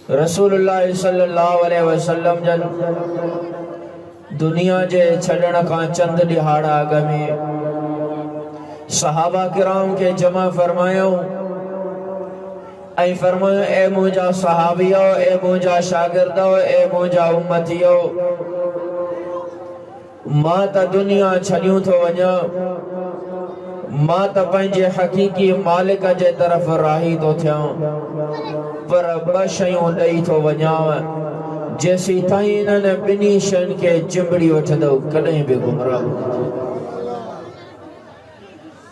रसूलुल्लाह सल्लल्लाहु अलैहि वसल्लम जन दुनिया जे छड़ण का चंद दिहाड़ा अग में सहाबा किराम के जमा फरमायो ऐं फरमायो ए मुंहिंजा सहाबियो, ए मुंहिंजा शागिर्दो, ए मुंहिंजा उम्मतियो, मां त दुनिया छॾियूं थो वञा, मां त पंहिंजे हकीकी मालिक जे तरफ़ राही थो थियां, पर ॿ शयूं ॾेई थो वञाव जेसी ताईं इन्हनि ॿिन्ही शयुनि खे चिंबड़ी वठंदो कॾहिं बि गुमराह न थींदो।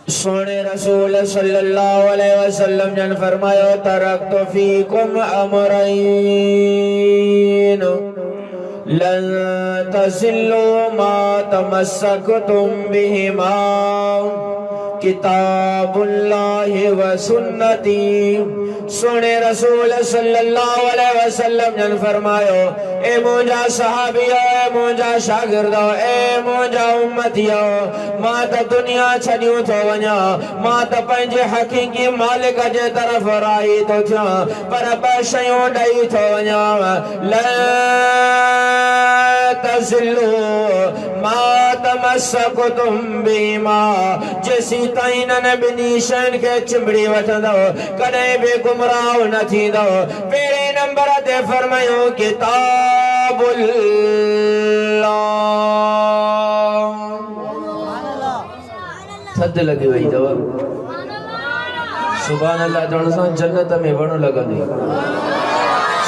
सोने रसूल सल्लल्लाहु अलैहि वसल्लम जन फरमायो तरक्तु फीकुम अमरैन लन तज़िल्लू मा तमस्सकतुम बिहिमा किताबुल्लाहि व सुन्नती। सोने रसूल सल्लल्लाहु अलैहि वसल्लम जन फरमायो ए मुंहिंजा सहाबियो, ए मुंहिंजा शागिर्दो, ए मुंहिंजा उम्मतियो, मां त दुनिया छॾियूं थो वञा, मां त पंहिंजे हकीकी मालिक जे तरफ़ राही थो थियां, पर ॿ शयूं ॾेई थो वञाव ला तज़िल्लू मा तमस्सकतुम बिहिमा, जेसी ताईं इन्हनि ॿिन्ही शयुनि खे चिंबड़ी वठंदो कॾहिं बि गुमराह न थींदो। पहिरें नंबर ते फरमायो किताबुल्लाह। थद लगी वई अथव। सुभान अल्लाह चवण सां जन्नत में वण लॻंदी,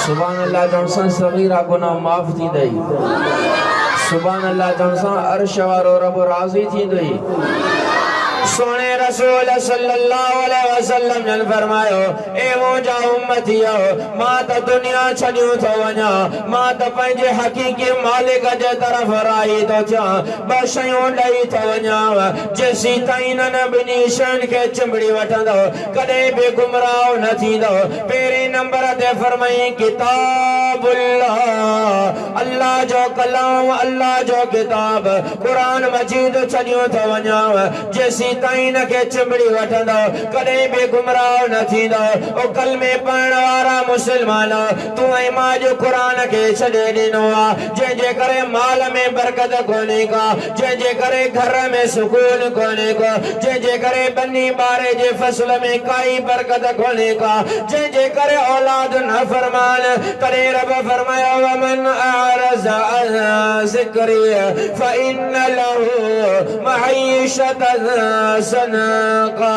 सुभान अल्लाह चवण सां सगीरा गुनाह माफ़ थींदई, सुभान अल्लाह चवण सां अर्श वारो रब राज़ी थींदई। सोने रसूल सल्लल्लाहु अलैहि वसल्लम जन फरमायो ए मुंहिंजा उम्मतियो, मां त दुनिया छॾियूं थो वञा, मां त पंहिंजे हकीकी मालिक जे तरफ़ राही थो थियां, ॿ शयूं ॾेई थो वञाव जेसी ताईं इन्हनि ॿिन्ही शयुनि खे चिंबड़ी वठंदो कॾहिं बि गुमराह न थींदो। पहिरें नंबर ते फरमाई किताबुल्लाह, अल्लाह जो कलाम, अल्लाह जो किताब कुरान मजीद छॾियूं थो वञाव जेसी ताईं न के चिंबड़ी वठंदो कॾहिं बि गुमराह न थींदो। ओ कलमे पढ़ण वारा मुस्लमान, तूं ऐं मां जो क़ुरान खे छॾे ॾिनो आहे, जंहिंजे करे माल में बरकत कोन्हे का, जंहिंजे करे घर में सुकून कोन्हे को, जंहिंजे करे बनी ॿारे जे फसल में काई बरकत कोन्हे का, जंहिंजे करे औलाद न फरमान। तॾहिं रब फरमायो वमन अअरज़ अन ज़िक्री फ़इन्न लहू मईशतन सनका।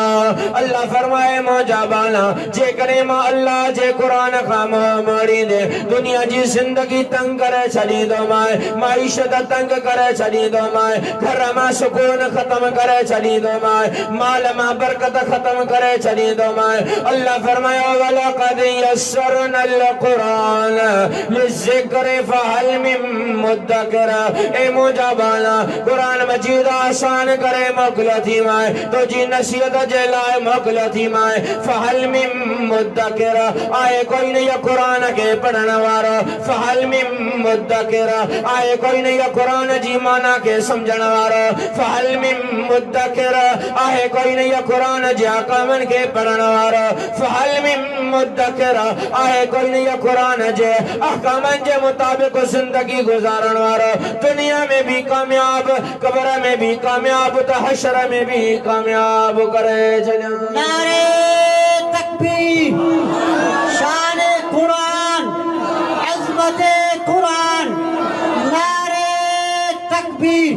अल्लाह फरमाए मुंहिंजा बाला, जेकॾहिं मां अल्लाह जे क़ुरान खां मुंहुं मोड़ींदे दुनिया जी ज़िंदगी तंग करे छॾींदोमांइ, मईशत तंग करे छॾींदोमांइ, घर मां सुकून ख़त्म करे छॾींदोमांइ, माल मां बरकत ख़त्म करे छॾींदोमांइ। अल्लाह फरमायो वलक़द यस्सरनल क़ुरान लिज़िक्रि फ़हल मिन मुद्दकिर। ए मुंहिंजा बाला, क़ुरान मजीद आसान करे मोकिलियो थी मां, तुंहिंजी नसीहत जे लाइ मोकिलियो थी मां। फ़हल मिन मुद्दकिर, आहे कोई न इहो क़ुरान खे पढ़ण वारो, फ़हल मिन मुद्दकिर, आहे कोई न इहो क़ुरान जी माना खे सम्झण वारो, फ़हल मिन मुद्दकिर, आहे कोई न इहो क़ुरान जे अहकामनि खे पढ़ण वारो, फ़हल मिन मुद्दकिर, आहे कोई न इहो क़ुरान जे अहकामनि जे मुताबिक़ ज़िंदगी गुज़ारण वारो, दुनिया में भी कामयाब, कब्र में भी कामयाब, त हशर में भी कामयाब करे छॾियो। नारे तकबीर, शान कुरान, अज़मत कुरान, नारे तकबीर।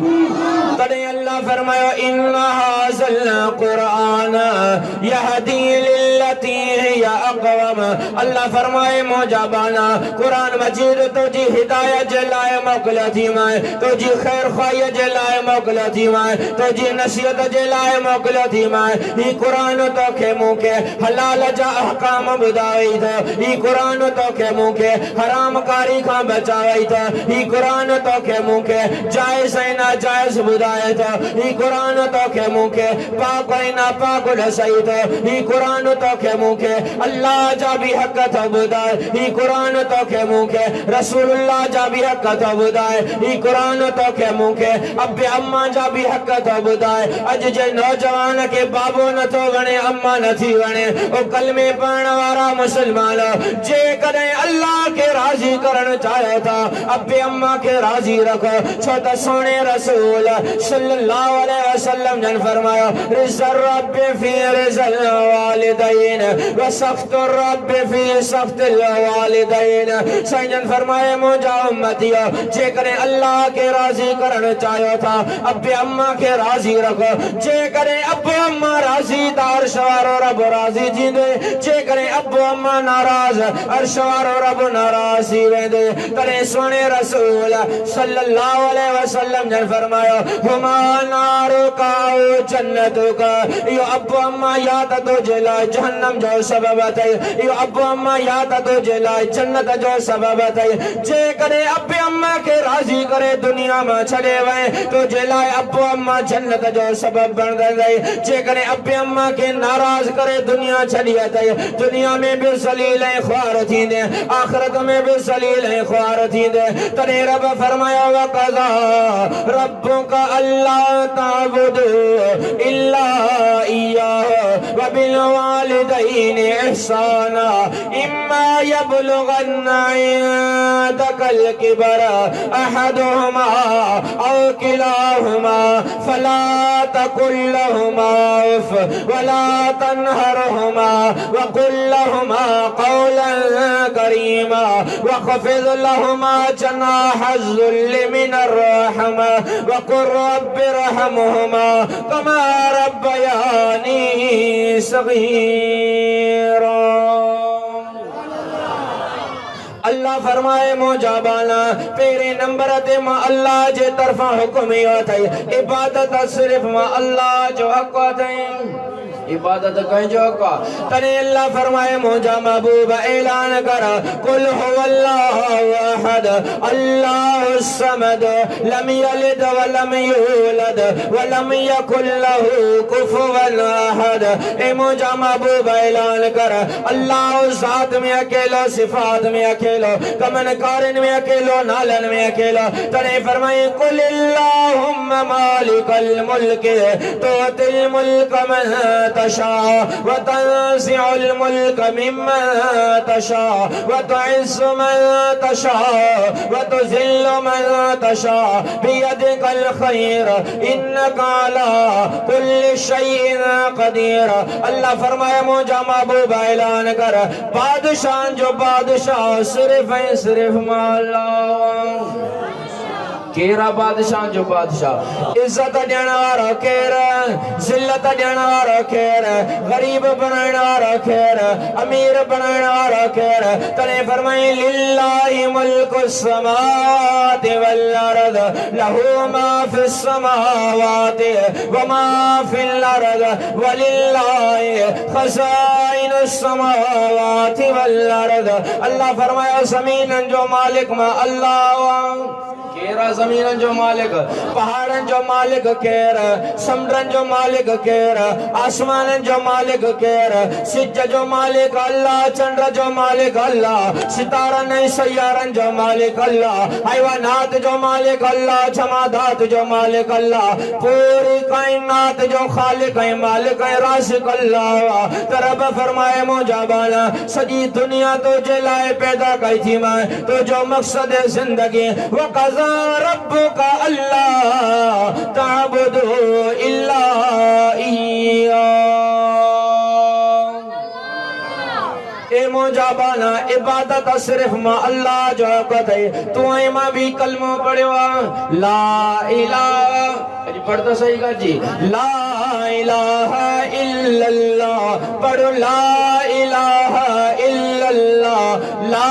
तॾहिं अल्लाह फरमायो इन्ना हाज़ल क़ुरान यहदी लिल्लती हिया अक़वम। अल्लाह फरमाए मुंहिंजा बाला, क़ुरान मजीद तुंहिंजी हिदायत जे लाइ मोकिलियो थी मां, तुंहिंजी ख़ैर ख़्वाहीअ जे लाइ मोकिलियो थी मां, तुंहिंजी नसीहत जे लाइ मोकिलियो थी मां। ही क़ुरान तोखे मूंखे हलाल जा अहकाम ॿुधाए थो, ही क़ुरान तोखे मूंखे हराम कारी खां बचाए थो, ही क़ुरान तोखे मूंखे जाइज़ ऐं नाजाइज़ ॿुधाए थो, ही क़ुरान तोखे मूंखे पाक ऐं नापाक ॾसाई थो, ही क़ुरान तोखे मूंखे अल्लाह जा भी हक था बुधाए ही कुरान तो के मुखे रसूलुल्लाह जा भी हक था बुधाए ही कुरान तो के मुखे अब्बे अम्मा जा भी हक था बुधाए अज जे नौजवान के बाबो न तो वणे अम्मा न थी वणे ओ कलमे पढ़ण वारा मुसलमान जे कदे अल्लाह के राजी करण चाहे था अब्बे अम्मा के राजी रखो छो त सोने रसूल सल्लल्लाहु अलैहि वसल्लम ने फरमाया रिज़ा रब फी रिज़ल वालिदैन व सख्त रब फी सख्त वालिदैन सैयद फरमाए मुझा उम्मतियो जे करे अल्लाह के राजी करण चाहो था अब्बे अम्मा के राजी रखो जे करे अब्बे अम्मा राजी तार शवारो रब राजी जी दे जे करे अब्बे अम्मा नाराज अरशवारो रब नाराज ही वेंदे तने सोने रसूल सल्लल्लाहु अलैहि वसल्लम ने फरमाया हुमा नारो का जन्नत का यो अब्बू अम्मा या तो जला जहन्नम जो सबब है यो अब्बू अम्मा या तो जला जन्नत जो सबब है जे करे अब्बे अम्मा के राजी करे दुनिया में छड़े वे तो जला अब्बू अम्मा जन्नत जो सबब बन गए जे करे अब्बे अम्मा के नाराज करे दुनिया छड़िया थे दुनिया में भी जलील ख्वार थी दे आखिरत में भी जलील ख्वार थी दे तने रब फरमाया व कज़ा रब्बुका अल्लाह ताबुदु इल्ला इय्याहु व बिल वालिदैनि इहसाना इम्मा यबलुगन्ना इंदकल किबर अहदुहुमा औ किलाहुमा फला तकुल लहुमा उफ वला तनहरहुमा व कुल लहुमा कौलन करीमा वख़फ़िज़ लहुमा जनाह ज़ुल्ल मिनर रहमा वक़ुल रब्बि रहमहुमा कमा रब्बयानी सग़ीरा। अल्लाह फरमाए मोजाबाना पेरे नंबर ते मा अल्लाह जे तरफा हुक्म यो थई इबादत सिर्फ मा अल्लाह जो हक थई इबादत कहीं जो का तने अल्लाह फरमाए मोजा महबूब ऐलान कर कुल हुवल्लाहु अहद अल्लाहुस समद लम यलिद व लम यूलद व लम यकुल लहू कुफुवन अहद ए मोजा महबूब ऐलान कर अल्लाह ज़ात में अकेलो सिफात में अकेलो कमन कारिन में अकेलो नालन में अकेलो तने फरमाए कुल अल्लाहुम्मा मालिकल मुल्क तुतिल मुल्क मन तशा व तंज़िउल मुल्क मिम्मन तशा व तुइज़्ज़ु मन तशा व तुज़िल्लु मन तशा बियदिकल खैर इन्नका अला कुल्लि शैइन कदीर। अल्लाह फरमाए मुझा महबूब ऐलान कर बादशाह जो बादशाह सिर्फ मौला केरा बादशाह जो बादशाह इज्जत देने वाला केर जिल्लत देने वाला केर गरीब बनाने वाला केर अमीर बनाने वाला केर तने फरमाए लिल्लाहि मुल्कुस समावाति वल अर्द लहू मा फिस समावाति व मा फिल अर्द वलिल्लाहि खज़ाइनुस समावाति वल अर्द। अल्लाह फरमाया ज़मीन जो मालिक मा अल्लाह केरा जमीन जो मालिक पहाड़न जो मालिक केर समुद्रन जो मालिक केर आसमान जो मालिक केर सिज जो मालिक अल्लाह चंद्र जो मालिक अल्लाह सितारन सैयारन जो मालिक अल्लाह हैवानात जो मालिक अल्लाह जमादात जो मालिक अल्लाह पूरी कायनात जो खालिक है मालिक है राज़िक अल्लाह। तरब फरमाए मुजाबाना सजी दुनिया तो जलाए पैदा की थी मैं तो जो मकसद है जिंदगी वो कज़ा रब्बुका अल्लाह ताबुदु इल्ला इय्याहु। ए मुजाबाना इबादत सिर्फ मा अल्लाह जो कहते तू मां भी कलमो पढ़ो ला इलाहा जी पढ़ता सही का जी ला इलाहा इल्लल्लाह पढ़ो ला इलाहा इल्लल्लाह ला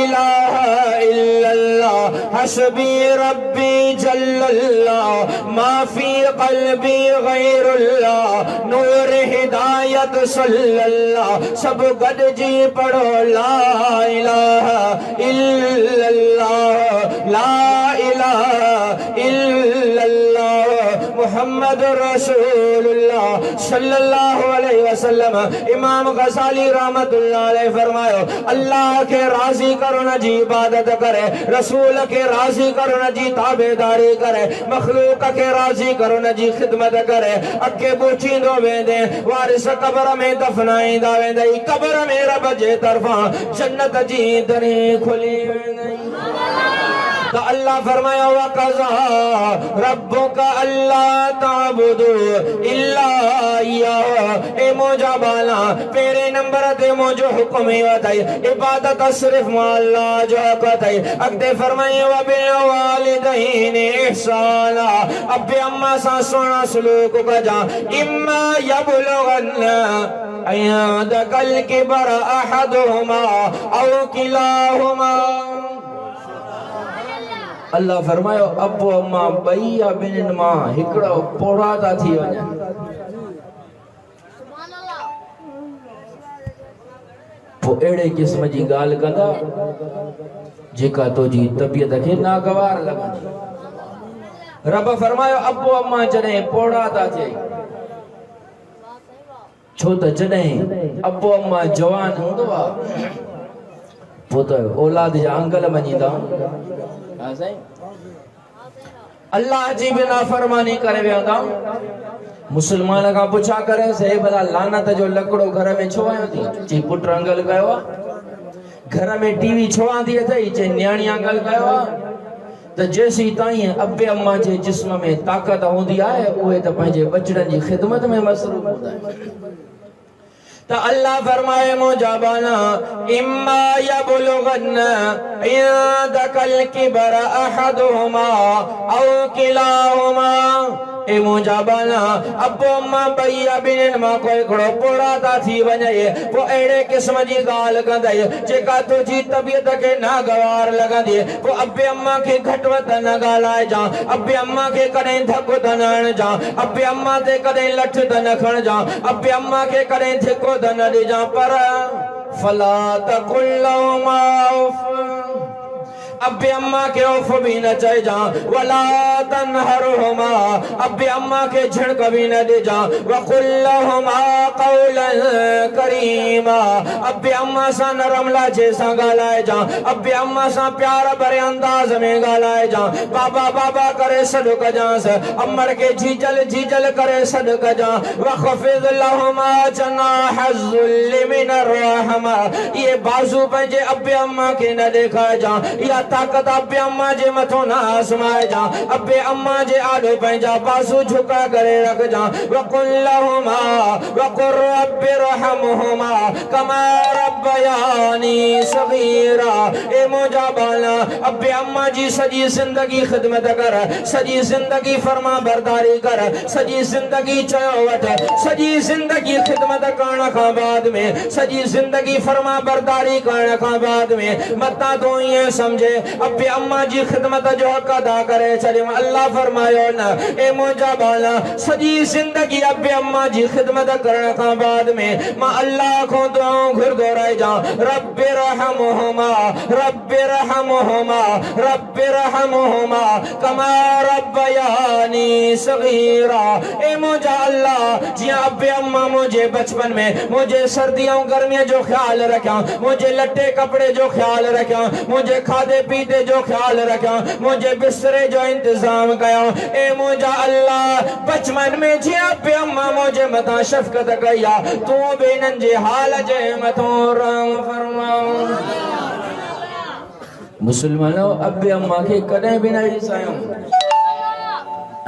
इलाहा इल्लल्लाह हस्बी रब्बी जल्लल्लाह माफी क़ल्बी गैरुल्लाह नूर हिदायत सल्लल्लाह सब गड जी पढ़ो ला इलाहा इल्लल्लाह ला इलाहा इल्लल्लाह मुहम्मद रसूलुल्लाह अल्लाह सल्लल्लाहु अलैहि वसल्लम इमाम गजाली रहमतुल्लाह अलैह फरमायो अल्लाह के राजी करो न जी इबादत करे, रसूल के राजी करो न जी ताबेदारी करे, मखलूक के राजी करो न जी खिदमत करे। अके पूछींदो वेंदे वारिस कब्र में दफनाईंदा वेंदई, कब्र में रब जे तरफा जन्नत जी दरी खुली वेंदई। तो अल्लाह फरमाया वक़ज़ा रब्बुका अल्ला ताबुदू इल्ला इय्याहु। ए मोजा बाला पेरे नंबर ते मोजो हुक्म ही वताई इबादत सिर्फ अल्लाह जो कतई। अगते फरमाया व बिल वालिदैनि इहसाना, अब्बे अम्मा सा सोना सलूक कजा। इम्मा यबलुगन्ना अयदकल किबर अहदुहुमा औ किलाहुमा। अल्लाह फरमायो अबो अम्मा बई या बिन मां हिकड़ो पोड़ा था थी वञनि। पो अहिड़े क़िस्म जी ॻाल्हि कंदा जेका तुंहिंजी तबियत खे नागवार लॻंदी। रब फरमायो अबो अम्मा जॾहिं पोड़ा था थिए, छो त जॾहिं अबो अम्मा जवान हूंदो आहे पो त औलाद जा अंगल मञींदा। हाँ साईं, अल्लाह जी भी नाफरमानी करे वेंदा। मुसलमान का पुछा करे से भला लानत जो लकड़ो घर में छो आयो थी? ची पुट अंगल कयो आ। घर में टीवी छो आंदी अथई? चे न्याणी अंगल कयो आ। त जेसी ताईं अब्बे अम्मा जे जिस्म में ताकत होंदी आहे उहे त पंहिंजे बचड़न जी खिदमत में मसरूफ हूंदा आहिनि। तो अल्लाह फरमाए मुजाबाना इम्मा यबलुगन्ना इंदकल किबर अहदुहुमा औ किलाहुमा। ए मुजाबाना अबो अम्मा भैया बिन मां कोई खड़ो पोड़ा था थी वञे पो अहिड़े क़िस्म जी ॻाल्हि कंदई जेका तुंहिंजी तबियत खे नागवार लॻंदी। पो अब्बे अम्मा खे घटि वधि न ॻाल्हाइजां, अब्बे अम्मा खे कॾहिं धक त न हणजां, अब्बे अम्मा ते कॾहिं लठ त न खणजां, अब्बे अम्मा खे कॾहिं धिको त न ॾिजां। पर फला तकुल लहुमा उफ़, अब्बे अम्मा के उफ भी न चइजां। वला तनहरुहुमा, अब्बे अम्मा के झिड़क भी न ॾिजां। वक़ुल लहुमा क़ौलन करीमा, अब्बे अम्मा सां नरम लहजे सां ॻाल्हाइजां, अब्बे अम्मा सां प्यार भरे अंदाज़ में ॻाल्हाइजां। बाबा बाबा करे सॾु कजांस, अमर के झीजल झीजल करे सॾु कजां। वख़फ़िज़ लहुमा जनाहज़्ज़ुल्लि मिनर रहमा, ये बाज़ू पंहिंजे अब्बे अम्मा के न ॾेखारिजां। या ताकत अब्बे अम्मा जे मथो न आसमाइजां, अब्बे अम्मा जे आॾो पंहिंजा बाज़ू झुका करे रखजां। वक़ुल लहुमा वक़ुर रब्बि रहमुहुमा कमा रब्बयानी सगीरा। ए मुंहिंजा बाला अब्बे अम्मा जी सॼी ज़िंदगी ख़िदमत कर, सॼी ज़िंदगी फरमा बरदारी कर, सॼी ज़िंदगी चयो वठ, सॼी ज़िंदगी ख़िदमत करण खां बाद में, सॼी ज़िंदगी फरमा बरदारी करण खां बाद में मतां तो ईअं समझे अब्बे अम्मा जी खिदमत जो हक अदा करे छॾियो। अल्लाह फरमायो न ए मुंहिंजा बाला सॼी ज़िंदगी अब्बे अम्मा जी खिदमत करण खां बाद में मां अल्लाह खां दुआऊं घुरंदो रहिजां। रब्बि रहमुहुमा रब्बि रहमुहुमा रब्बि रहमुहुमा कमा रब्बयानी सगीरा। ए मुंहिंजा अल्लाह जीअं अब्बे अम्मा मुंहिंजे बचपन में मुंहिंजे सर्दियों गर्मियों जो ख्याल रखियां, मुंहिंजे लटे कपड़े जो ख्याल रखियां, मुंहिंजे खाधे पीते जो ख्याल रखियां, मुंहिंजे बिस्तरे जो इंतजाम कयां। ए मुंहिंजा अल्लाह बचपन में जीअं अब्बे अम्मा मुंहिंजे मथां शफ़क़त कई आहे तूं बि इन्हनि जे हाल जे मथां रहम फरमाओ। मुसलमानो अब्बे अम्मा खे कॾहिं बि न ॾिसायूं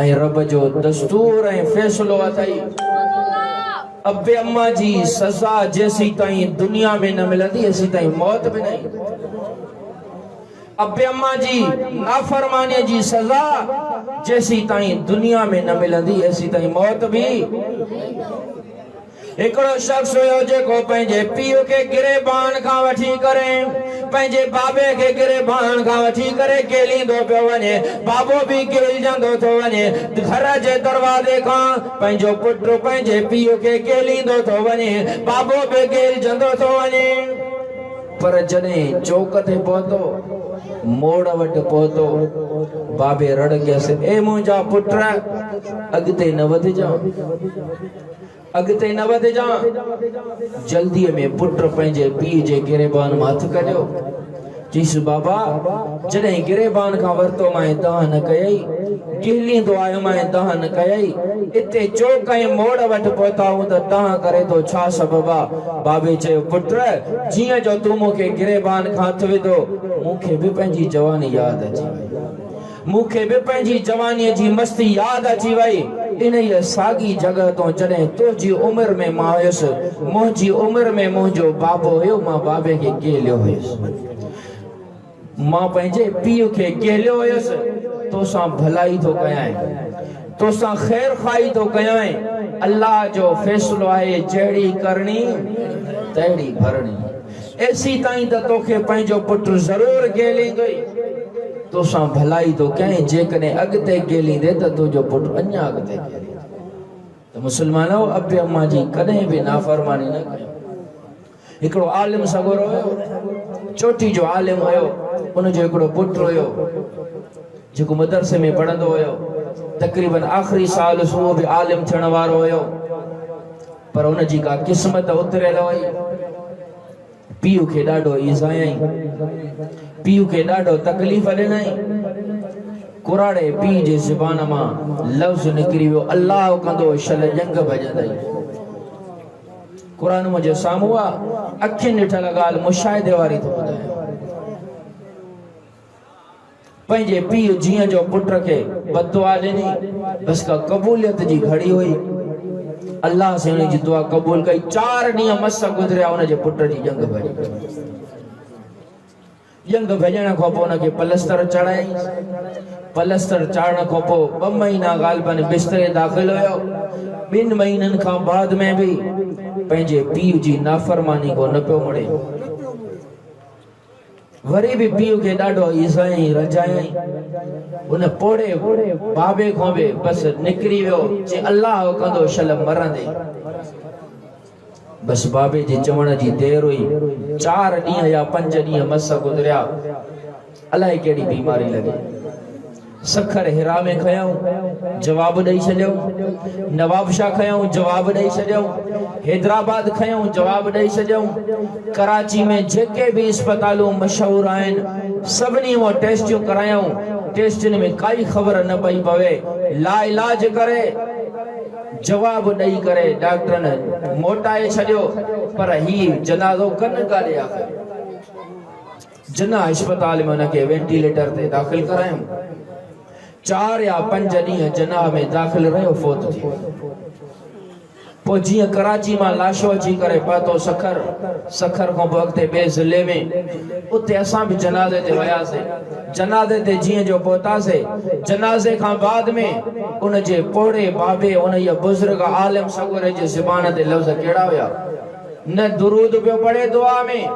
ऐं रब जो दस्तूर ऐं फ़ैसिलो अथई अब्बे अम्मा जी सज़ा जेसी ताईं दुनिया में न मिलंदी एसी ताईं मौत भी नहीं। अब्बे अम्मा जी नाफरमानी जी सज़ा जेसी ताईं दुनिया में न मिलंदी एसी ताईं मौत भी। एकड़ो शख्स हुयो जेको पंहिंजे पीउ के गिरेबान खां वठी करे पंहिंजे बाबे के गिरेबान खां वठी करे केलींदो पियो वञे, बाबो भी केलजंदो थो वञे। घर जे दरवाज़े खां पंहिंजो पुटु पंहिंजे पीउ के केलींदो थो वञे, बाबो भी केलजंदो थो वञे। पर जॾहिं चौक ते पहुतो, मोड़ वटि पहुतो, बाबे रड़ गया से ए मुंहिंजा पुट अगते न वध जा, अगते न वध जा। जल्दी में पुट पंहिंजे पीउ जे गिरेबान में हथ कढियो। चईस बाबा जॾहिं गिरेबान खां वरतो मां दाह न कयई, किहलींदो आयो मां दाह न कयई, इते चौक ऐं मोड़ वटि पहुता हूं त दाह करे तो छा सबब आहे? बाबे चयो पुट जीअं जो तूं मूंखे गिरेबान खां हथ विधो, मूंखे बि पंहिंजी जवानी यादि अची वई, मूंखे बि पंहिंजी जवानीअ जी मस्ती यादि अची वई। इन साॻी जॻह तो जॾहिं तुंहिंजी उमिरि में मां हुयुसि, मुंहिंजी उमिरि में मुंहिंजो बाबो हुयो, मां बाबे खे गेलियो हुयुसि, मां पंहिंजे पीउ खे गेलियो हुयुसि। तोसां भलाई तो कयां, तोसां ख़ैर खाई तो कयां। अल्लाह जो फैसलो आहे जहिड़ी करणी तहिड़ी भरणी। ऐसी ताईं त तोखे पंहिंजो पुट ज़रूर गेलींदो, तोसां भलाई तो कयां। जेकॾहिं अॻिते गेलींदे त तुंहिंजो पुट अञा अॻिते गेलींदो। त मुसलमानो अबे अम्मा जी कॾहिं बि नाफ़रमानी न कयो। हिकिड़ो आलिम सगोरो हुयो, चोटी जो आलिम हुयो, उनजो हिकिड़ो पुट हुयो जेको मदरसे में पढ़ंदो हुयो। तकरीबन आखिरी साल उहो बि आलिम थियण वारो हुयो, पर उनजी का क़िस्मत उतरियल हुई। पीउ खे ॾाढो ईज़ायई, पीउ खे ॾाढो तकलीफ़ ॾिनई। कुराड़े पीउ जे ज़ुबान मां लफ़्ज़ निकिरी वियो, अल्लाह कंदो शल जंग भॼंदई। कुरान मुंहिंजे साम्हूं आहे, अखियुनि ॾिठल ॻाल्हि मुशाहिदे वारी थो ॿुधायां। पंहिंजे पीउ जीअं जो पुट खे बददुआ ॾिनी, बस का क़बूलियत जी घड़ी हुई। अल्लाह से उनजी दुआ क़बूल कई। 4 ॾींहं मस गुज़रिया, उनजे पुट जी जंग भॼी। जंग भॼण खां पोइ उनखे पलस्तर चढ़ाई। पलस्तर चाढ़ण खां पोइ 2 महीना ग़ालिबन बिस्तरे दाख़िल हुयो। 2 महीननि खां बाद में भी पंहिंजे पीउ जी नाफरमानी को न पियो मुड़े। वरी भी पीउ खे ॾाढो ईज़ाई रजाई। उन पोड़े बाबे खां बि बस निकिरी वियो, जे अल्लाह कंदो शल मरंदे। बस बाबे जे चवण जी देर हुई। 4 ॾींहं या 5 ॾींहं मस गुज़रिया। अलाए कहिड़ी बीमारी लगी। सखर हिरा में खयूं, जवाब ॾेई छॾियऊं। नवाबशाह खयूं, जवाब ॾेई छॾियऊं। हैदराबाद खयूं, जवाब ॾेई छॾियऊं। कराची में जेके भी अस्पतालूं मशहूर आहिनि सभिनी मां टेस्टियूं करायूं। टेस्टनि में काई ख़बर न पई पवे। ला इलाज करे जवाब ॾेई करे डॉक्टरनि मोटाए छॾियो। पर ही जनाज़ो कन काॾे आख़िर? जना अस्पताल में उनखे वेंटिलेटर ते दाख़िल करायूं। 4 या 5 ॾींहं जना में दाख़िल रहियो, फोत थी। पोइ जीअं कराची मां लाशो अची करे पातो सखर, सखर खां पोइ अॻिते ॿिए ज़िले में, उते असां बि जनाज़े ते वियासीं। जनाज़े ते जीअं जो पहुतासीं, जनाज़े खां बाद में उनजे पोड़े बाबे उन बुज़ुर्ग आलिम सगोरे जे ज़ुबान ते लफ़्ज़ कहिड़ा हुया? न दुरूद पियो पढ़े दुआ में,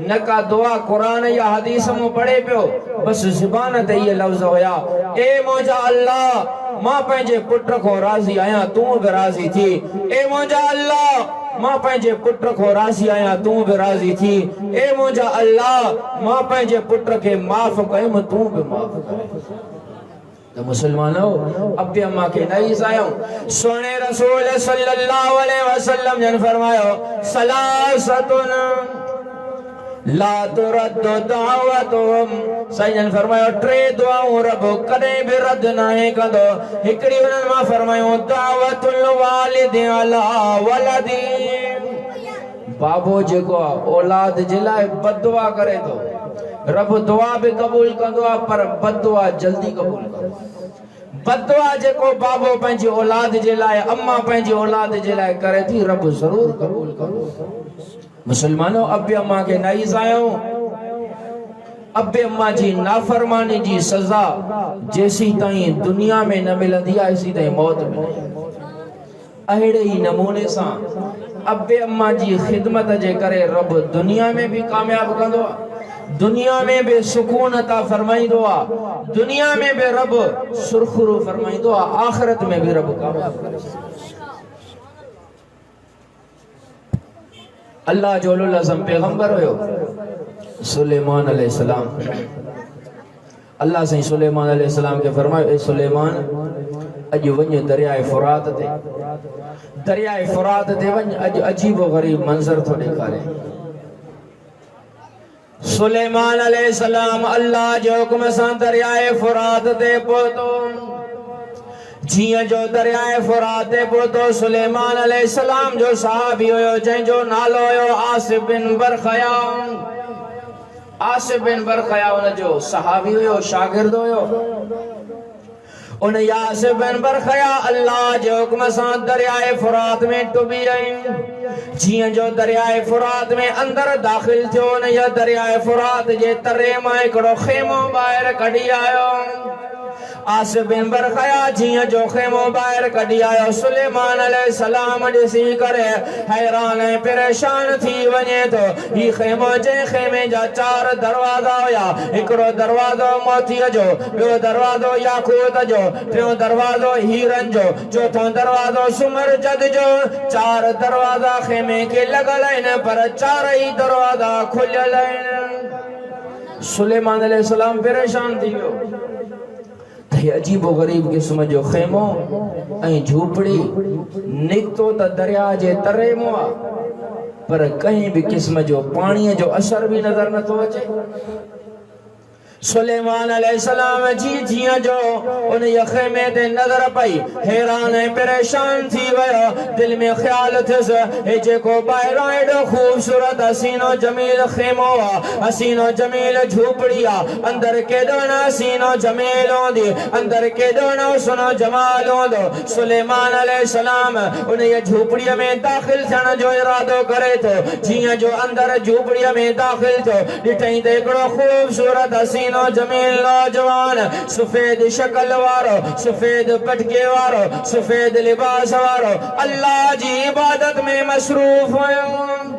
न का दुआ कुरान या हदीस में पढ़े पियो, बस ज़ुबान ते ये लफ़्ज़ हुया, ए मुंहिंजा अल्लाह मां पंहिंजे पुट को राज़ी आहियां, तूं बि राज़ी थी। ए मुंहिंजा अल्लाह मां पंहिंजे पुट को राज़ी आहियां, तूं बि राज़ी थी। ए मुंहिंजा अल्लाह मां पंहिंजे पुट खे माफ़ कयुमि, तूं बि माफ़ करे। तो मुसलमानों अब्बे अम्मा के नईस आयो। सोने रसूल सल्लल्लाहु अलैहि वसल्लम ने फरमायो, सलासतुन ला तुरद्दु दावतुहुम। सही ने फरमायो 3 दुआऊं रब कदे भी रद्द नहीं कंदो। हिकड़ी उन्हनि मां फरमायो दावतुल वालिद अला वलदी। बाबो जेको औलाद जे लाइ बददुआ करे तो, रब दुआ भी कबूल कंदो आहे, पर बददुआ जल्दी कबूल कंदो। बददुआ जेको बाबो पंहिंजी औलाद जे लाइ, अम्मा पंहिंजी औलाद जे लाइ करे थी, रब ज़रूर कबूल कंदो। मुसलमानों अब्बे अम्मा के नाइज़ आयो। अब्बे अम्मा जी नाफरमानी जी सज़ा जेसी ताईं दुनिया में न मिलंदी आहे, एसी ताईं मौत में। अहिड़े ही नमूने सां अब्बे अम्मा जी खिदमत जे करे रब दुनिया में भी कामयाब कंदो आहे, दुनिया में भी सुकून अता फरमाइंदो आहे, दुनिया में भी रब सुरखुरू फरमाइंदो आहे, आखिरत में भी रब कामयाब करे। अल्लाह जो उलुल अज़म पैगंबर हुयो सुलेमान अलैहिस्सलाम। अल्लाह से सुलेमान अलैहिस्सलाम के फरमायो ए सुलेमान अज वञ दरियाए फुरात ते वञ अज अजीबो गरीब मंजर तो ॾेखारे। सुलेमान अलैहिस्सलाम अल्लाह जो हुक्म सां दरियाए फुरात ते पहुतो। जियां जो दरियाए फुरात ते पहुतो सुलेमान अलैहिस्सलाम जो सहाबी हुयो जंहिंजो नालो हुयो आसिफ बिन बरखया। आसिफ बिन बरखया उन जो सहाबी हुयो, शागिर्द हुयो। उन आसिफ बिन बरखया अल्लाह जो हुक्म सां दरियाए फुरात में टुबी रही। जियां जो दरियाए फुरात में अंदर दाखिल थियो न या दरियाए फुरात जे तरे मां हिकिड़ो खेमो ॿाहिरि कढी आयो। आसिफ बिन बरखया जियां जो खेमो ॿाहिरि कढी आयो सुलेमान अलैहिस्सलाम ॾिसी करे हैरान ऐं परेशान थी वञे थो। ही खेमो जे खेमे जा 4 दरवाजा हुया। हिकिड़ो दरवाजो मोतीअ जो, ॿियो दरवाजो याकूत जो, टियों दरवाजो हीरन जो, चौथों दरवाजो सुमरजद जो। 4 दरवाजा खेमे के लॻल आहिनि पर 4 ई दरवाजा खुलियल आहिनि। सुलेमान अलैहिस्सलाम परेशान थी वियो। अजीबो गरीब किस्म जो खेमो ऐं झूपड़ी निकतो त दरिया जे तरे मो पर कहीं भी किस्म जो पानी जो असर भी नजर न तो अचे। सुलेमान अलैहिस्सलाम जी जियां जो उन खेमे ते नजर पई हैरान ऐं परेशान थी वियो। दिल में ख्याल थियुसि हे जेको ॿाहिरां एॾो खूबसूरत हसीनो जमील खेमो आहे, हसीनो जमील झूपड़ी आहे, अंदर केॾो न हसीनो जमील हूंदी, अंदर केॾो न हुस्नो जमाल हूंदो। सुलेमान अलैहिस्सलाम उन झूपड़ीअ में दाखिल थियण जो इरादो करे थो। जियां जो अंदर झूपड़ीअ में दाखिल थियो ॾिठई त हिकिड़ो खूबसूरत हसीनो जमील नौजवान सफेद शक्ल वारो, सफेद पटके वारो, सफेद लिबास वारो अल्लाह जी इबादत में मसरूफ हुयो।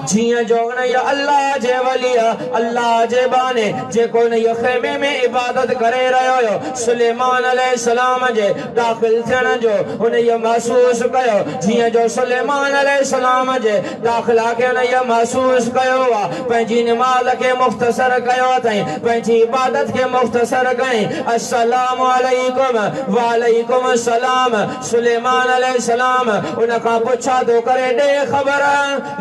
जियां जो न अल्लाह जे वली अल्लाह जे बाने जेको न खेमे में इबादत करे रहियो हो सुलेमान अलैहिस्सलाम जे दाखिल थियण जो उन महसूस कयो। जियां जो सुलेमान अलैहिस्सलाम जे दाखिला के उन महसूस कयो आहे पंहिंजी नमाज के मुख्तसर कयो अथई, पंहिंजी इबादत के मुख्तसर कई। अस्सलामु अलैकुम वालैकुम अस्सलाम। सुलेमान अलैहिस्सलाम उन खां पुछा तो करे ॾे ख़बर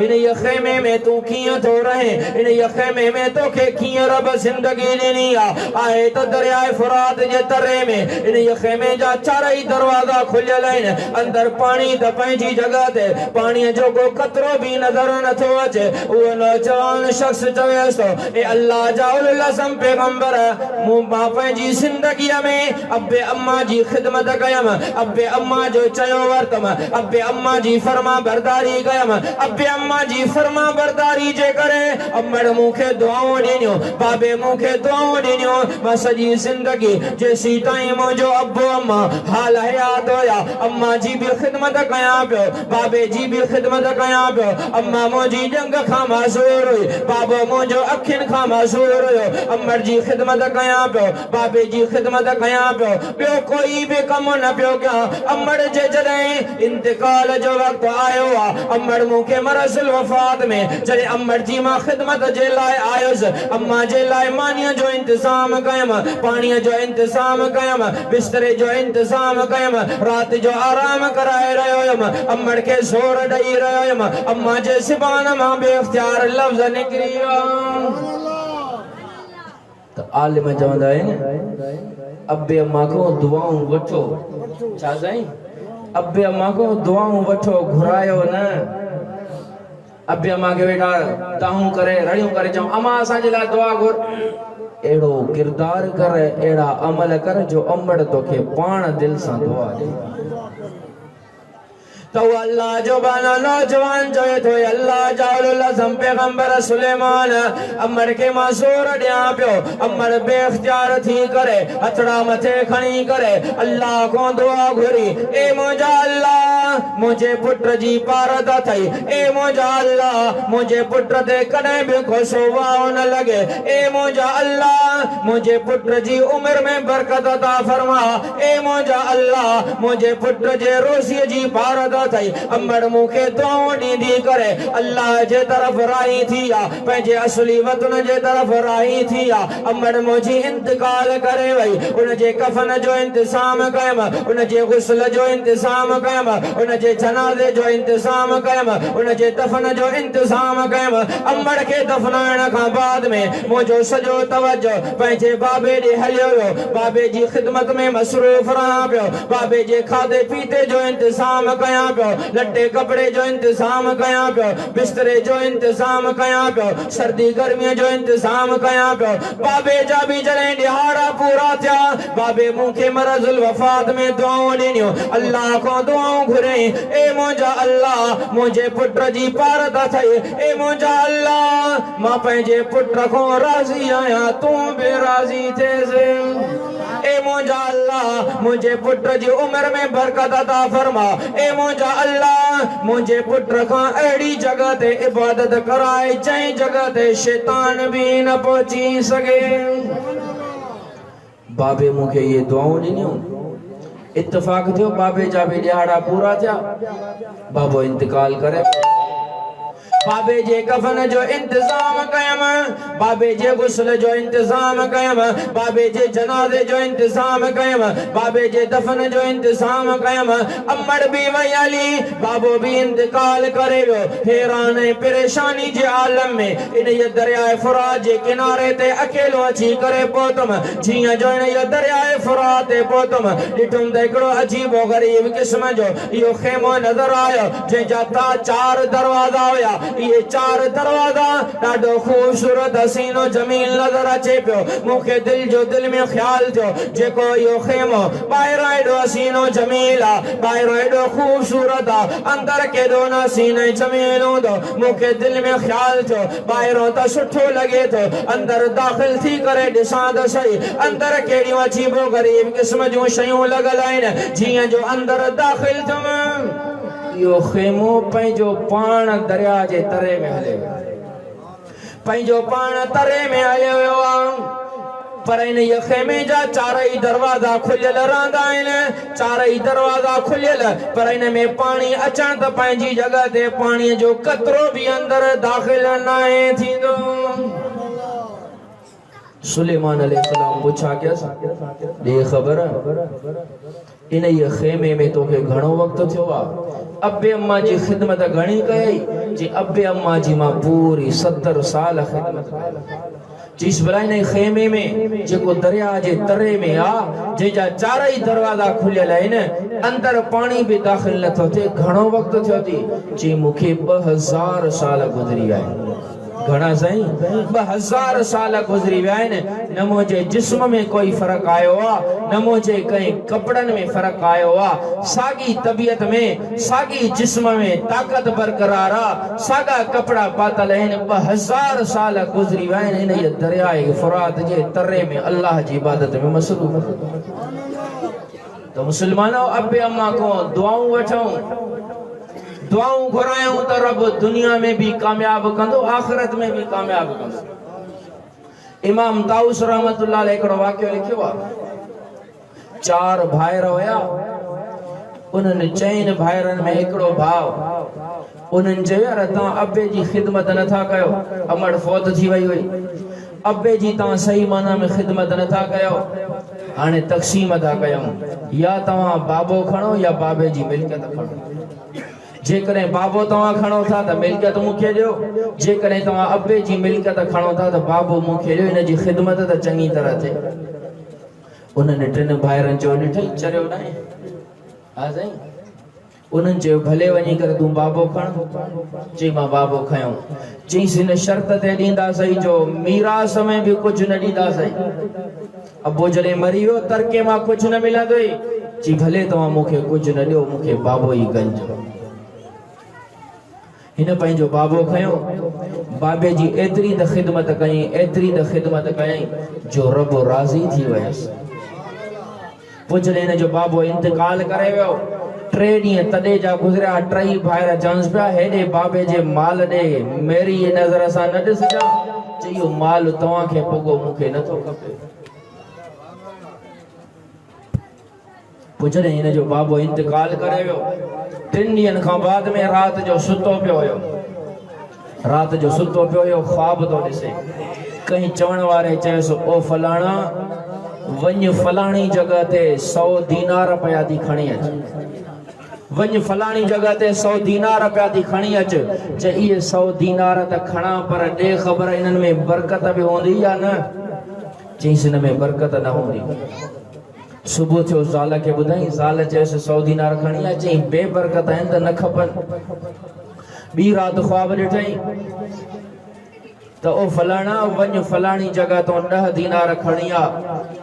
इन खेमे में तू कियां तो रहे, इन खेमे में तो के कियां रब जिंदगी ॾिनी आहे तो दरियाए फुरात जे तरे में इन खेमे जा 4 ई दरवाजा खुलियल आहिनि। अंदर पानी त पंहिंजी जगह ते पानी जो को कतरो भी नजर नथो अचे। उहो नौजवान शख्स चवेसि ए अल्लाह जा उल अज़म पैगंबर मूं पंहिंजी जिंदगीअ में अब्बे अम्मा जी खिदमत कयमि, अब्बे अम्मा जो चयो वरतमि, अब्बे अम्मा जी फरमा बरदारी कयमि, अब्बे अम्मा जी फरमा बरदारी जे करे अम्मड़ मूंखे दुआऊं ॾिनियूं, बाबे मूंखे दुआऊं ॾिनियूं। मां सॼी ज़िंदगी जेसीं ताईं मुंहिंजो अब्बो अम्मा हाल हयात हुया अम्मा जी भी खिदमत कयां पियो, बाबे जी भी खिदमत कयां पियो। अम्मा मुंहिंजी जंग खां मासूर हुई, बाबो मुंहिंजो अखियुनि खां मासूर हुयो। अम्मड़ जी खिदमत कयां पियो, बाबे जी खिदमत कयां पियो, ॿियो कोई भी कमु न पियो कयां। अम्मड़ जे जॾहिं इंतकाल जो वक़्तु आयो आहे अम्मड़ मूंखे मरसिल वफ़ात में जॾहिं अम्मड़ जी मां खिदमत जे लाइ आयुसि अम्मा जे लाइ मानीअ जो इंतज़ाम कयमि, पाणीअ जो इंतज़ाम कयमि, बिस्तरे जो इंतज़ाम कयमि, राति जो आराम कराए रहियो हुयमि, अम्मड़ खे ज़ोर ॾेई रहियो हुयमि। अम्मा जे ज़बान मां बेइख्तियार लफ़्ज़ निकिरी विया त आलिम चवंदा आहिनि अब्बे अम्मा को दुआऊं वठो। छा साईं? अब्बे अम्मा को दुआऊं वठो, घुरायो न। अब्बे अम्मा के बेटा ताहूं करे रड़ियूं करे चऊं अम्मा असांजे लाइ दुआ घुर। एड़ो किरदार कर, एड़ा अमल कर जो अम्मड़ तोखे पाण दिल सां दुआ ॾे। तो अल्लाह जो बाना नौजवान जो तो अल्लाह जाउल अज़म पैगंबर सुलेमान अम्मड़ के मासूर ॾियां पियो। अम्मड़ बेइख्तियार थी करे हथड़ा मथे खणी करे अल्लाह को दुआ घुरी ए मुंहिंजा अल्लाह मुझे पुत्र जी पारत अथई, ए मुंहिंजा अल्लाह मुझे पुत्र ते कॾहिं भी को सोवाओ न लगे, ए मुंहिंजा अल्लाह मुझे पुत्र जी उम्र में बरकत अता फरमा। ए मुझा अल्लाह मुझे पुत्र जे रोज़ी जी भारत थई अमड़ मुखे दुआऊं ॾींदी करे अल्लाह जे तरफ राही थी आ पंहिंजे असली वतन जे तरफ राही थी आ। अमड़ मुझी इंतकाल करे वई उन जे कफन जो इंतजाम कयम उन जे गुस्ल जो इंतजाम कयम उन जे जनाज़े जो इंतजाम कयम उन जे दफन जो इंतजाम कयम। अमड़ के दफनाइण खां बाद में मुझो सॼो तवज्जो पंहिंजे बाबे ॾे हलियो वियो। बाबे जी ख़िदमत में मसरूफ़ रहां पियो। बाबे जे खाधे पीते जो इंतजाम कयां पियो। लटे कपड़े जो इंतजाम कयां पियो। बिस्तरे जो इंतजाम कयां पियो। सर्दी गर्मी जो इंतजाम कयां पियो। बाबे जा भी जॾहिं ॾिहाड़ा पूरा थिया बाबे मूंखे मरज़ुल वफ़ात में दुआऊं ॾिनियूं अल्लाह खां दुआऊं घुरई। ए मुंहिंजा अल्लाह मुंहिंजे पुट जी पारत थई। ए मुंहिंजा अल्लाह मां पंहिंजे पुट खां राज़ी आहियां तूं बि राज़ी थिएसि। ए मुंहिंजा अल्लाह मुंहिंजे पुट जी उम्र में बरकत अता फरमा। ए मुंहिंजा अल्लाह मुंहिंजे पुट खां अहिड़ी जगह ते इबादत कराए जंहिं जगह ते शैतान भी न पहुची सके। बाबे मूंखे ये दुआऊं ॾिनियूं। इत्तफाक थियो बाबे जा भी ॾिहाड़ा पूरा थिया। बाबो इंतकाल करे बाबे जे कफन जो इंतजाम कयम बाबे जे गुस्ल जो इंतजाम कयम बाबे जे जनाज़े जो इंतजाम कयम बाबे जे दफन जो इंतजाम कयम। अमड़ भी वई हली बाबो भी इंतकाल करे वियो। हैरान ऐं परेशानी जे आलम में इन ये दरियाए फुरात जे किनारे ते अकेलो अची करे पहुतम। जीअं जो इन ये दरियाए फुरात ते पहुतम ॾिठुम त हिकिड़ो अजीबो ग़रीब क़िस्म जो इहो खेमो नज़र आयो जंहिंजा चार दरवाज़ा हुया। ये चार दरवाजा ॾाढो खूबसूरत हसीनो जमील नज़र अचे पियो। मूंखे दिल में ख्याल थियो जेको इहो खेमो ॿाहिरां एॾो हसीनो जमील आहे ॿाहिरां एॾो खूबसूरत आहे अंदर केॾो न हसीन ऐं जमील हूंदो। मूंखे दिल में ख्याल थियो ॿाहिरां त सुठो लॻे थो अंदर दाख़िल थी करे ॾिसां त सही अंदर कहिड़ियूं अजीबो ग़रीब क़िस्म जूं शयूं लॻल आहिनि। जीअं जो अंदर दाख़िल थियुमि यो खेमो पंहिंजो पाण दरिया जे तरे में हले पंहिंजो पाण तरे में हलियो वियो आहे। पर इन ये खेमे जा चारई दरवाजा खुलियल रहंदा आहिनि। चारई दरवाजा खुलियल पर इन में पाणी अचण त पंहिंजी जगह ते पाणीअ जो कतरो भी अंदर दाख़िल नाहे थींदो। सुलेमान अलैहिस्सलाम पूछा क्या दे खबर इन ये खेमे में तोखे घणो वक्त थियो आहे। अब्बे अम्मा जी खिदमत घणी कई जी अब्बे अम्मा जी मां पूरी 70 साल खिदमत कई। जिस बराइन खेमे में जेको दरिया जे तरे में आ जेजा चारई दरवाजा खुलियल आहिनि अंदर पानी भी दाख़िल नथो थिए घणो वक्त थियो थी जी मूंखे 2000 साल गुज़री आहिनि। घणा साईं 2000 साल गुज़री विया आहिनि। न मुंहिंजे जिस्म में कोई फ़र्क़ु आयो आहे न मुंहिंजे कंहिं कपड़नि में फ़र्क़ु आयो आहे। साॻी तबियत में साॻी जिस्म में ताक़त बरक़रार आहे साॻा कपड़ा पातल आहिनि। 2000 साल गुज़री विया आहिनि इन ये दरियाए फुरात जे तरे में अल्लाह जी इबादत में मसरूफ़। तो मुसलमानों अब्बे अम्मा को दुआऊं वठूं दुआऊं घुरायूं त रब दुनिया में भी कामयाब कंदो आखिरत में भी कामयाब कंदो। इमाम ताऊस रहमतुल्लाह अलैह हिकिड़ो वाक़ियो लिखियो आहे। 4 भाइर हुया उन्हनि 4 भाइरनि में हिकिड़ो भाउ उन्हनि चयो यार तव्हां अब्बे जी खिदमत नथा कयो। अमड़ फौत थी वई हुई अब्बे जी तव्हां सही माना में खिदमत नथा कयो हाणे तक़सीम था कयूं या तव्हां बाबो खणो या बाबे जी मिल्कियत खणो। जेकॾहिं बाबो तव्हां खणो था त मिल्कियत मूंखे ॾियो जेकॾहिं तव्हां अब्बे जी मिल्कियत खणो था त बाबो मूंखे ॾियो। इन जी खिदमत त चङी तरह थिए। उन्हनि 3 भाइरनि चयो ॾिठई चरियो न आहे हा साईं। उन्हनि चयो भले वञी करे तूं बाबो खण। चई मां बाबो खयो। चईंसि हिन शर्त ते ॾींदासीं जो मीरास में भी कुझु न ॾींदासीं। अबो जॾहिं मरी वियो तरके मां कुझु न मिलंदो। चई भले तव्हां मूंखे कुझु न ॾियो मूंखे बाबो ई गंज। हिन पंहिंजो बाबो खयो बाबे जी एतिरी त खिदमत कई एतिरी त खिदमत कई जो रब राज़ी थी वियसि। पोइ जॾहिं हिन जो बाबो इंतकाल करे वियो 3 ॾींहं तॾहिं जा गुज़रिया 3 भाइर चवंसि पिया हेॾे बाबे जे माल ॾे मेरी नज़र सां न ॾिसजां। चयो माल तव्हांखे पोगो मूंखे नथो खपे। पुछड़े इन जो बाबो इंतकाल करे वियो। 3 ॾींहंनि खां बाद में रात जो सुतो पियो हुयो। रात जो सुतो पियो हुयो, ख्वाब तो ॾिसे। कहीं चवण वारे चयोसि ओ फलाणा वञ फलाणी जगह ते 100 दीनार पिया थी खणी अच। वञ फलाणी जगह ते 100 दीनार पिया थी खणी अच। चे इहे 100 दीनार त खणा पर ॾे ख़बर इन्हनि में बरकत बि हूंदी या न? चईंसि हिन में बरकत न हूंदी। सुबुह थियो ज़ाल खे ॿुधाई। ज़ाल चयसि 100 दीनार खणी अच। चई बेबरकत आहिनि त न खपनि। ॿी राति ख्वाब ॾिठई तो ओ फलाना वञ फलाणी जगह तो 10 दीनार खणी आ।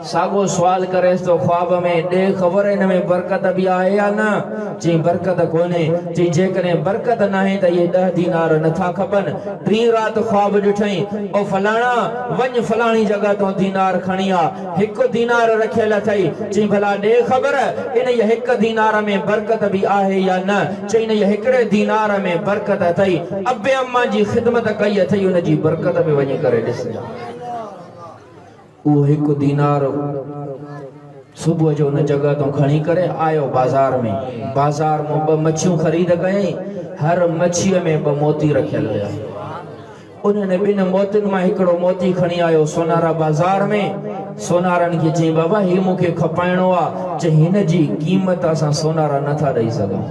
सागो सवाल करेस तो ख्वाब में ॾे ख़बर इन में बरकत भी आहे या न? चई बरकत कोने। चई जेकॾहिं बरकत न आहे त ये 10 दीनार नथा खपनि। 3 रात ख्वाब ॾिठई ओ फलाना वञ फलाणी जगह तो दीनार खणी आ। 1 दीनार रखियल अथई। चई भला ॾे ख़बर इन ये 1 दीनार में बरकत भी आहे या न? चई इन ये 1 दीनार में बरकत अथई। अबे अम्मा जी ख़िदमत कई अथई उन जी बरकत में वञी करे ॾिसजा। वो 1 दीनार सुबह जो उन जगह तो खणी करे आयो बाजार में। बाजार में 2 मच्छियूं खरीद कयई। हर मच्छीअ में 2 मोती रखियल हुया। उन्होंने 2 मोतियुनि मां हिकिड़ो मोती खणी आयो सोनारा बाजार में। सोनारनि खे चई बाबा ही मूंखे खपाइणो आ। चई हिन जी कीमत असां सोनारा नथा ॾेई सघूं।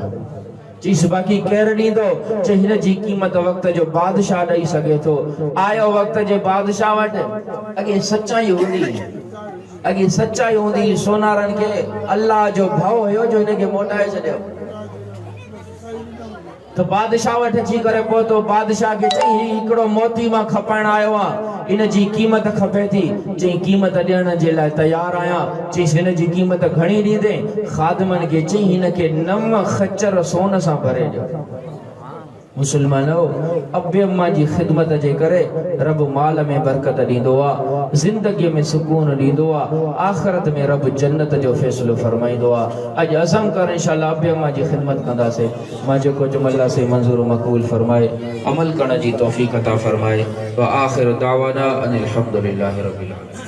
चीस बाकी केर ॾींदो? चई हिन जी कीमत वक्त जो बादशाह ॾेई सघे थो। आयो वक्त जे बादशाह वटि। अॻे सच्चाई हूंदी। अॻे सच्चाई हूंदी। सोनारनि खे अल्लाह जो भउ हुयो जो हिन खे मोटाए छॾियो। तो बादशाह वटि अची करे पहुतो। बादशाह खे चई हिकिड़ो मोती मां खपाइण आयो आहियां। इन जी कीमत खपे थी। चई कीमत ॾियण जे लाइ तयार आहियां। चईसि हिन जी कीमत घणी ॾींदे? ख़ादिमनि खे चई हिन खे 9 खच्चर सोन सां भरे ॾियो। मुसलमानो अबे अम्मा जी ख़िदमत जे करे रब माल में बरकत ॾींदो आ। ज़िंदगी में सुकून ॾींदो आ। आख़िरत में रब जन्नत जो फ़ैसिलो फरमाईंदो आ। अॼु अज़म कर इंशाअल्लाह अबे अम्मा जी ख़िदमत कंदासीं। मां जेको जुमला से मंज़ूर मक़बूल फरमाए अमल करण जी तौफ़ीक़ अता फरमाए। व आख़िर दावाना अनिल हम्दुलिल्लाहि रब्बिल आलमीन।